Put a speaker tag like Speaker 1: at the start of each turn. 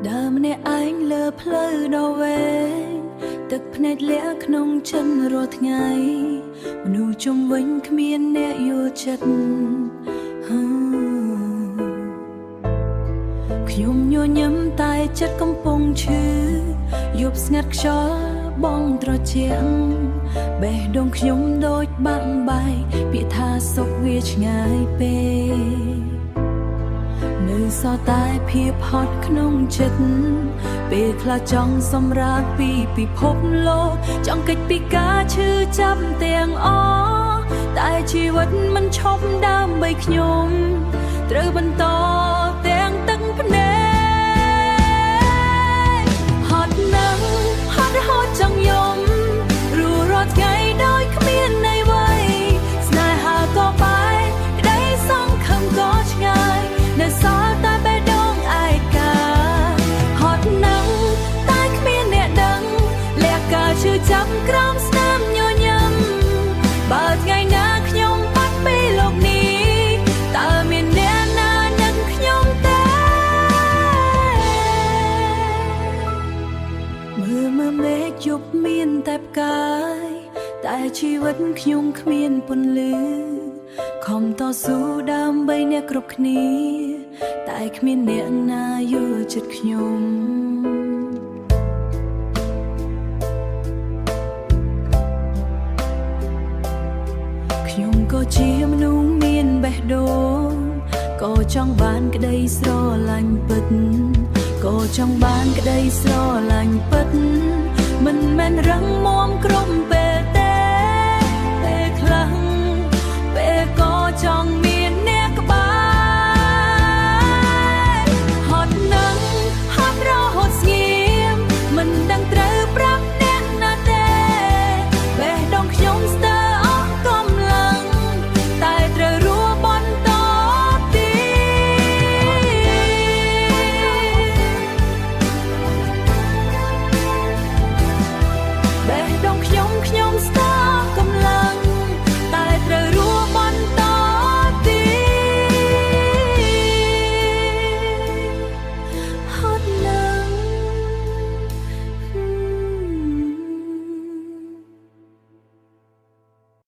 Speaker 1: ដើមអ្នកឯងលើផ្លូវដ៏វែងទឹកភ្នែកលាក់ក្នុងចិនរាល់ថ្ងៃមនុស្សជុំវិញគ្មានអ្នកយល់ចិត្តខ្ញុំញញឹមតែចិត្តកំពុងឈឺយប់ស្ងាត់ខ្យល់បងត្រជាក់បេះដូងខ្ញុំដូចបាក់បែកពាក្យថាសុខវាឆ្ងាយពេកនៅសល់តែភាពហត់ក្នុងចិត្តពេលខ្លះចង់សម្រាកពីពិភពលោកចង់គេចពីការឈឺចាប់ទាំងអស់តែជីវិតមិនឈប់ដើម្បីខ្ញុំត្រូវបន្តទាំងទឹកភ្នែកហត់ណាស់ហត់រហូតចង់យំរੂរាល់ថ្ងៃដោយគ្មានន័យអ្វីស្នេហាក៏បែកក្តីសង្ឃឹមក៏ឆ្ងាយនៅសល់តែបេះដូងឯកាហត់ណាស់តែគ្មានអ្នកដឹងលះការឈឺចាប់ក្រោមស្នាមញញឹមបើថ្ងៃណាខ្ញុំបាត់ពីលោកនេះតើមានអ្នកណានឹកខ្ញុំទេមើលមេឃយប់មានតែផ្កាយតែជីវិតខ្ញុំគ្មានពន្លឺខំតស៊ូដើម្បីអ្នកគ្រប់គ្នាតែគ្មានអ្នកណាយល់ចិត្តខ្ញុំខ្ញុំក៏ជាមនុស្សមានបេះដូងក៏ចង់បានក្តីស្រឡាញ់ពិតក៏ចង់បានក្តីស្រឡាញ់ពិតមិនមែនរឹងមាំគ្រប់